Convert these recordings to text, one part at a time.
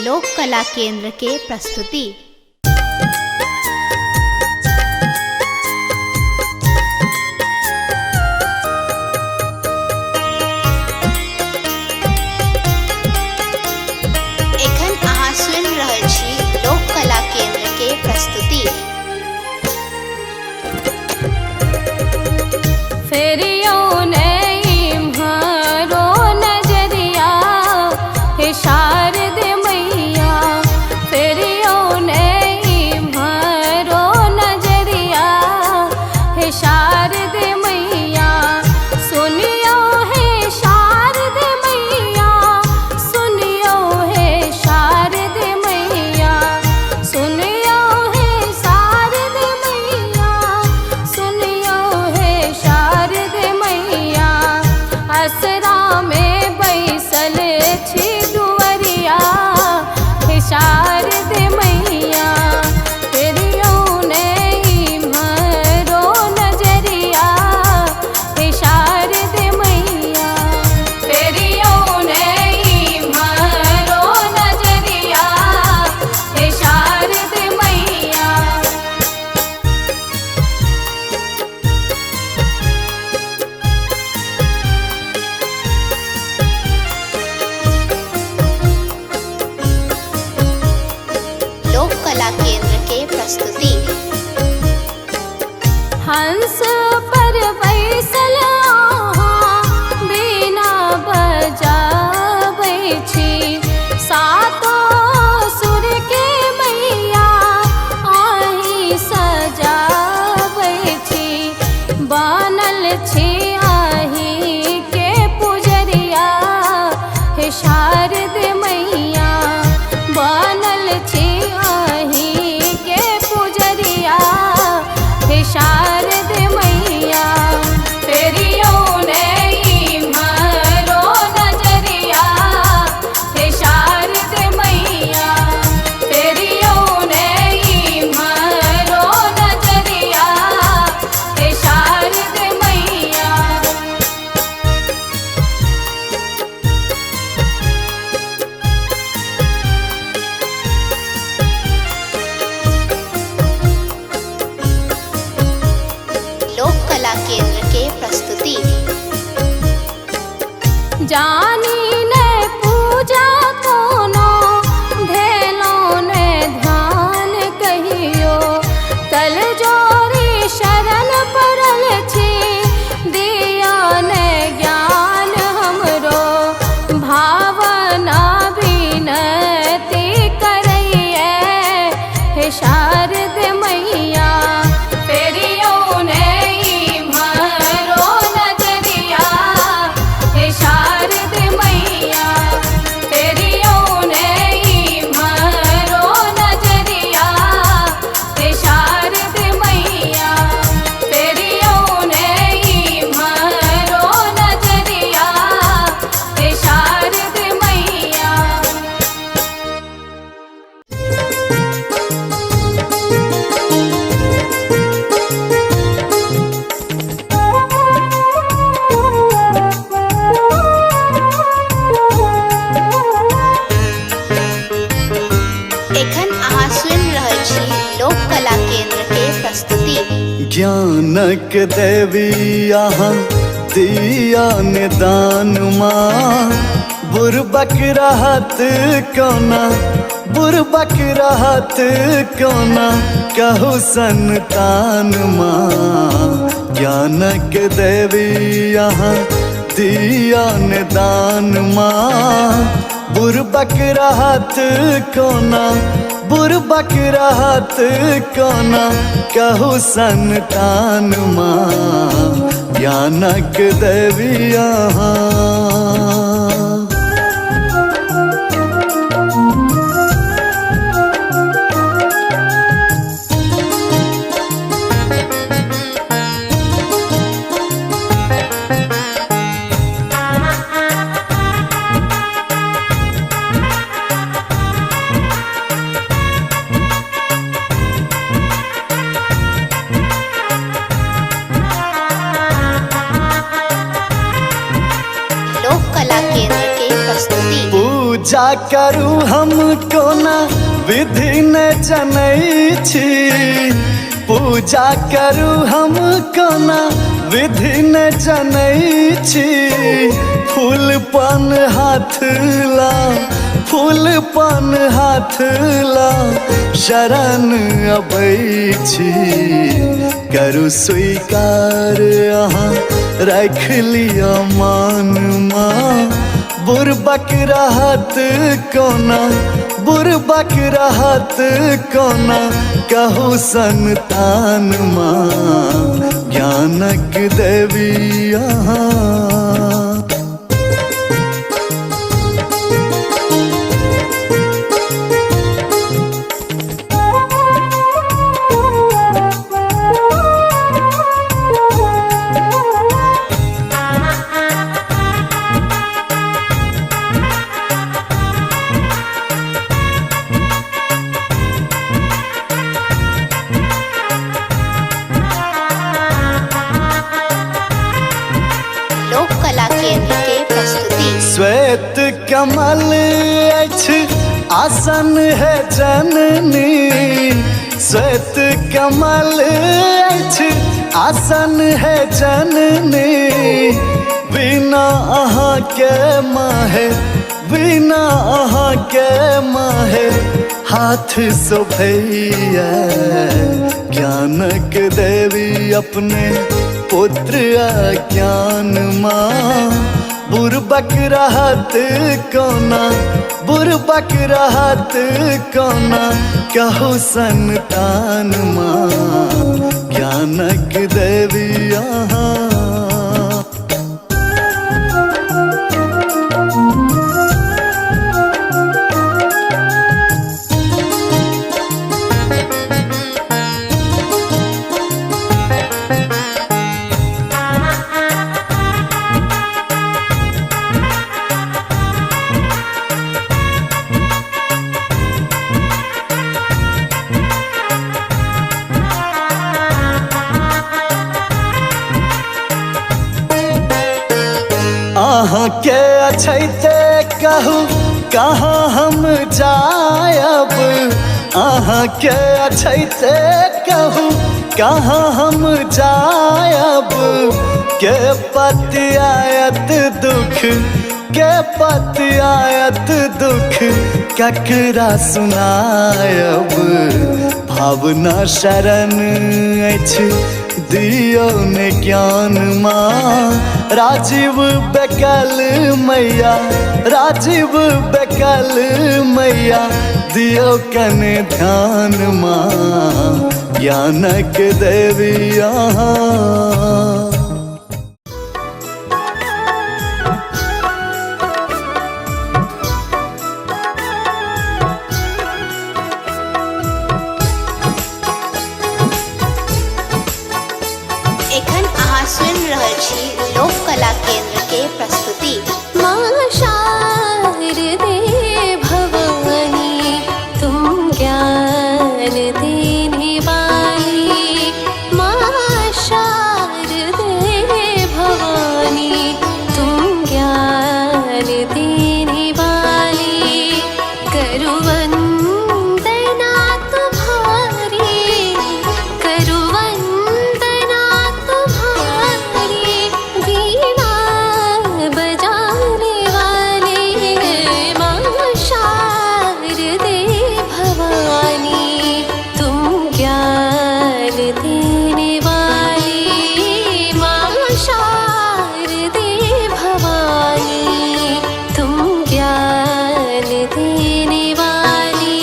लोक कला केंद्र के प्रस्तुति। एखन अहाँ सुनि रहल छी लोक कला केंद्र के प्रस्तुति। फेरियो इम्हारो नजरिया हे शारद मैया, फेरियो इम्हारो नजरिया हे शारद मैया, सुनियो हे शारद मैया, सुनियो हे शारद मैया, सुनियो हे शारद मैया, सुनियो हे शारद मैया, असरा में बैसल छी दुवरिया हे शारद मैया, फेरियो इम्हारो नजरिया हे शारद मैया, फेरियो इम्हारो नजरिया हे शारद मैया। लोक कला केंद्र के प्रस्तुति। हंस पर बैसल अहाँ बीना बजाबै छी, सातो सुर के मैया अहीं सजाबै छी, बनल छी अहीं के पुजरिया हे शारद मैया, बनल छी अहीं के पुजरिया हे शारद मैया, फेरियो इम्हारो नजरिया हे शारद मैया, फेरियो इम्हारो नजरिया हे शारद मैया। लोक कला केंद्र के प्रस्तुति। जानी ने पूजा कोनो धेलो ने ध्यान कहियो, कल जोरी शरण पड़ल छी, दिया ने ज्ञान हमरो, भावना विनती करैये हे शारद मैया, फेरियो इम्हारो नजरिया हे शारद मैया, फेरियो इम्हारो नजरिया हे शारद मैया, फेरियो इम्हारो नजरिया हे शारद मैया। एखन अहाँ सुनि रहल छी लोक कला केंद्र के प्रस्तुति। ज्ञानक देवी अहाँ दिया निदान माँ, बुरबक रहत कोना, बुरबक रहत कोना, कहू संतान माँ, ज्ञानक देवी अहाँ दिया निदान माँ, बुरबक रहत कोना, बुरबक रहत कोना, कहू संतान माँ, ज्ञानक देवी अहाँ। पूजा करू हम कोना विधि न जनै छी, पूजा करू हम कोना विधि न जनै छी। फूल पान हाथ ला, फूल पान हाथ ला शरण अबै छी। करू स्वीकार अहाँ रख लिया मान माँ, बुरबक रहत कोना, बुरबक रहत कोना कहू संतान माँ, ज्ञानक देवी अहाँ। लोक कला केंद्र के प्रस्तुति। श्वेत कमल अछि आसन है जननी, श्वेत कमल अछि आसन है जननी। बिना अहाँ के माहे, बिना अहाँ के माहे हाथ शोभैया। ज्ञानक देवी अपने पुत्र अज्ञान माँ, बुरबक रहत कोना, बुरबक रहत कोना कहू संतान माँ, ज्ञानक देवी अहाँ। अहाँ के अछैते कहू कहाँ हम जायब, अहाँ के अछैते कहू कहाँ हम जायब। के पति आयत दुख, के पति आयत दुख ककरा सुनायब। भावना शरण अछि दियो ने ज्ञान माँ, राजीव बेकल मैया, राजीव बेकल मैया दियो कने ध्यान माँ, ज्ञानक देवी अहाँ। एखन अहाँ सुनि रहल छी लोक कला केंद्र के प्रस्तुति। माँ शारदे भवानी तुम ज्ञान देने वाली, माँ शारदे भवानी तुम ज्ञान देने वाली। करो वंदना तुम्हारी, करो वंदना तुम्हारी। वीणा बजाने वाले माँ शारदे भवानी तुम ज्ञान देने वाली, माँ शारदे भवानी तुम ज्ञान देने वाली।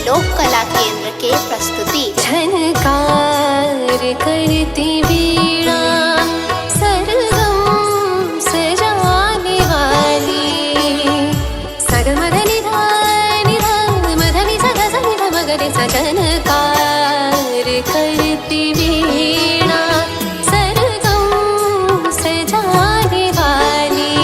लोक कला केंद्र के प्रस्तुति। झनकार करती वीणा सरगम सजाने वाली। सगमधनि धानि धाम धनि सग सनि धम गरे सजनकार करती वीणा सरगम सजाने वाली।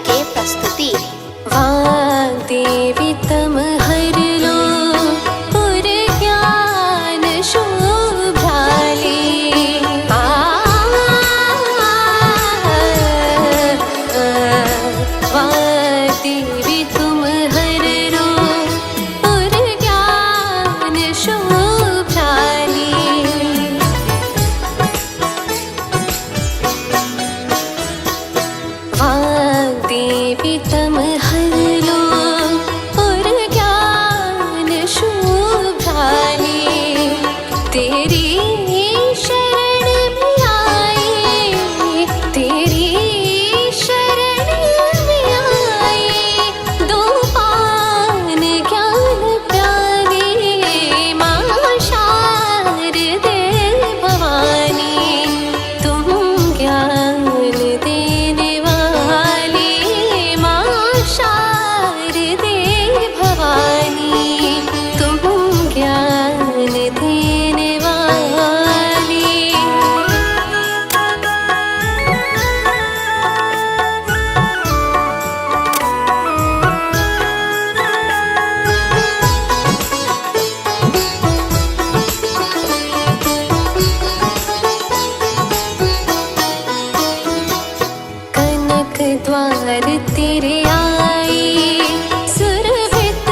के प्रस्तुति। वाग्देवी तमहरलो पुर ज्ञान शोभ्राली। वाग्देवी तुम्हरलो पुर ज्ञान शोभ्राली। वाग्देवी तमहरलो पुर ज्ञान शोभ्राली। तेरी शरण में आई, तेरी शरण में आई। दो पान ज्ञान प्यारी, माँ शारदे भवानी। तुम ज्ञान देने वाली, माँ शारदे भवानी। तुम ज्ञान देने वाली। कनक द्वार तेरे आई, सुरभित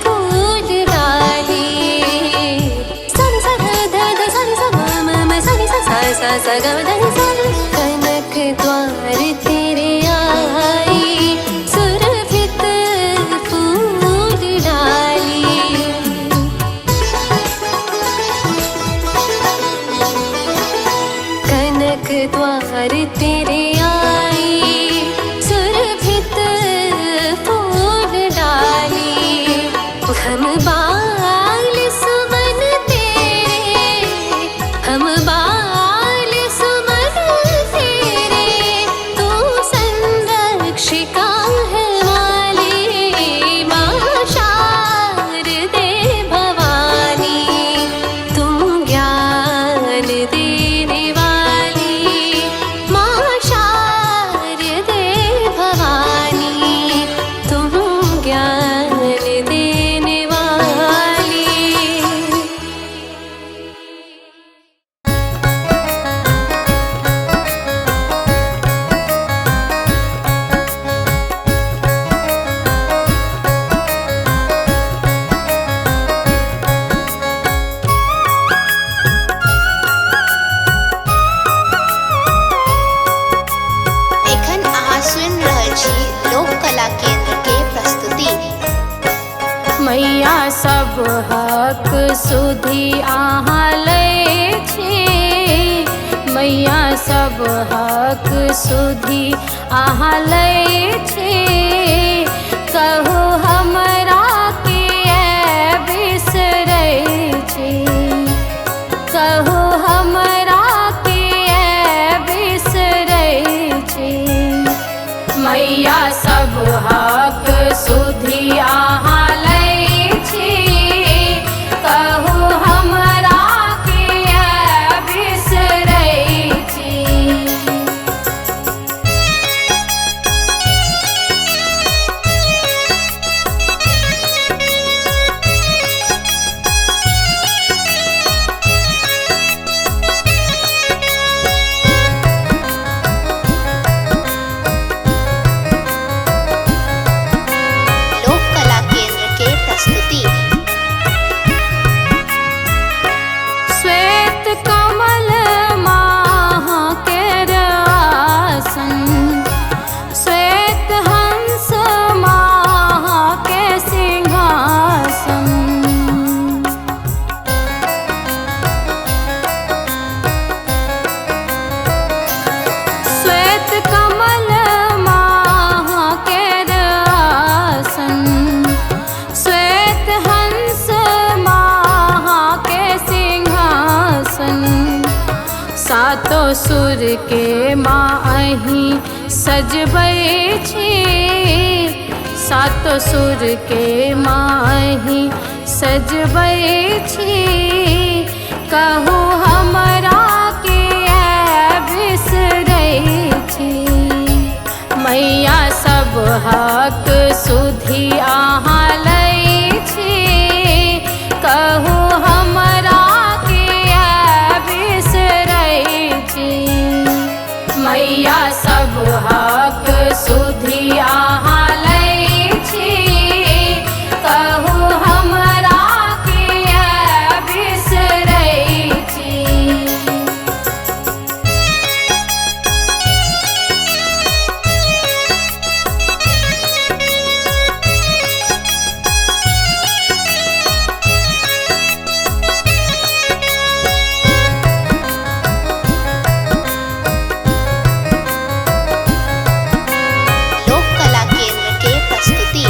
फूल डाली। सन सा ध ध ध सन सा म म म सन सा सा सा सा ग म ध नि सा। कनक द्वार तेरे आई, सुरभित फूल डाली। कनक द्वार तेरे आई, सुरभित फूल डाली। हम बाल सुमन तेरे, हम बाल सुमन तेरे। तू संरक्षिका है माली, माँ शारदे भवानी। तुम ज्ञान देने वाली, माँ शारदे भवानी। तुम ज्ञान देने वाली। एखन अहाँ सुनि रहल छी लोक कला केंद्र के प्रस्तुति। मैया सब हक सुधी अहाँ लै छी। मैया सब हक सुधी अहाँ लै छी। कहू हमरा किए बिसरै छी। कहू हमरा किए बिसरै छी। मैया सब हक सुधी अहाँ लै छी। कहू हमरा किए बिसरै छी। लोक कला केंद्र के प्रस्तुति। श्वेत कमल माह केर आसन, श्वेत हंस माह के सिंहासन। श्वेत कमल माह केर आसन, श्वेत हंस माह के सिंहासन। सातो सुर के माँ अहीं सजबै छी। सातो सुर के माँ अहीं सजबै छी। कहू हमरा किए बिसरै छी। मैया सब हक सुधि अहाँ लै छी, कहू हमरा किया बिसरै छी। मैया सब हक सुधि अहाँ लै छी, कहू हमरा किया बिसरै छी। लोक कला केंद्र के प्रस्तुति।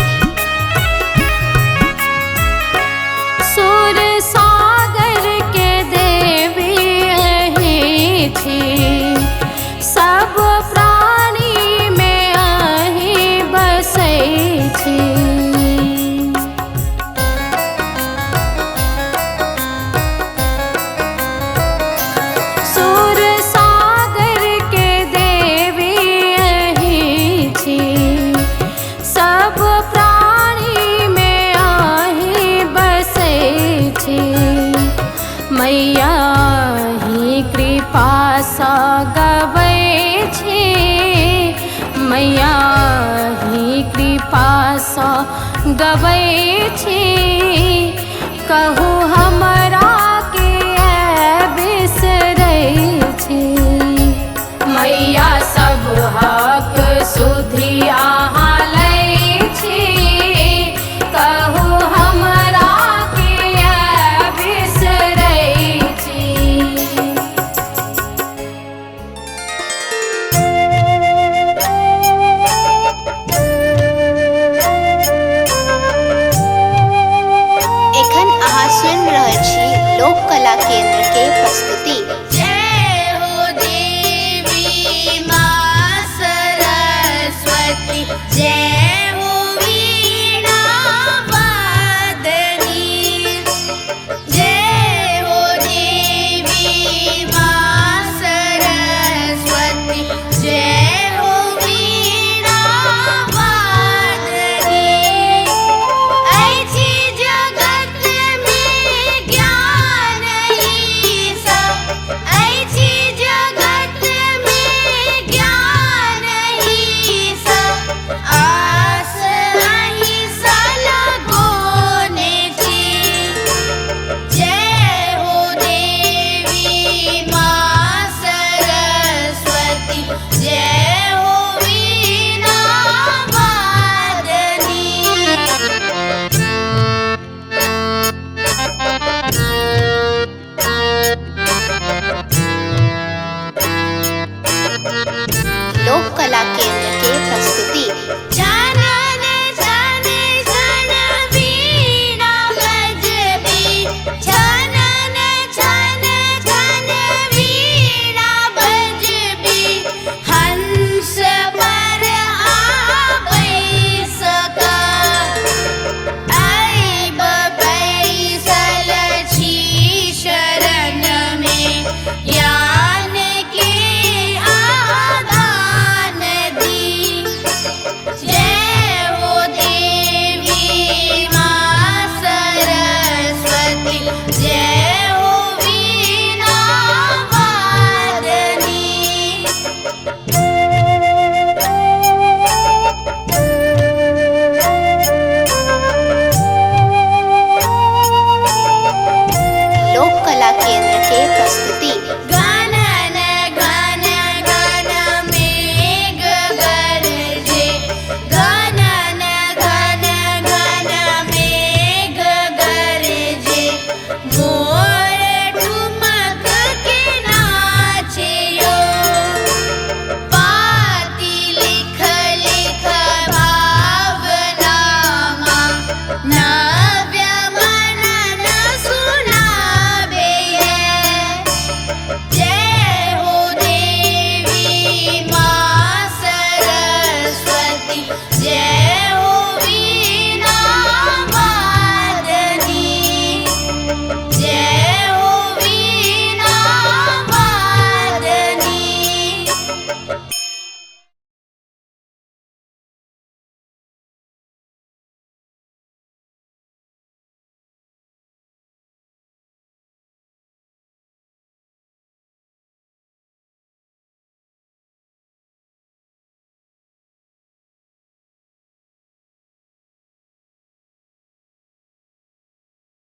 सुर सागर के देवी अहीं छी, सब प्राणी में अहीं बसै छी। सुर सागर के देवी अहीं छी, सब प्राणी में अहीं बसै छी। मैया ही कृपा सँ गबै छी, मैया ही कृपा सँ गबै छी, कहू हमरा किया बिसरै छी। मैया सब हक सुधि अहाँ लै छी, कहू हमरा किया बिसरै छी। एखन अहाँ सुनि रहल छी लोक कला केंद्र के प्रस्तुति। जय हो देवी माँ सरस्वती, जय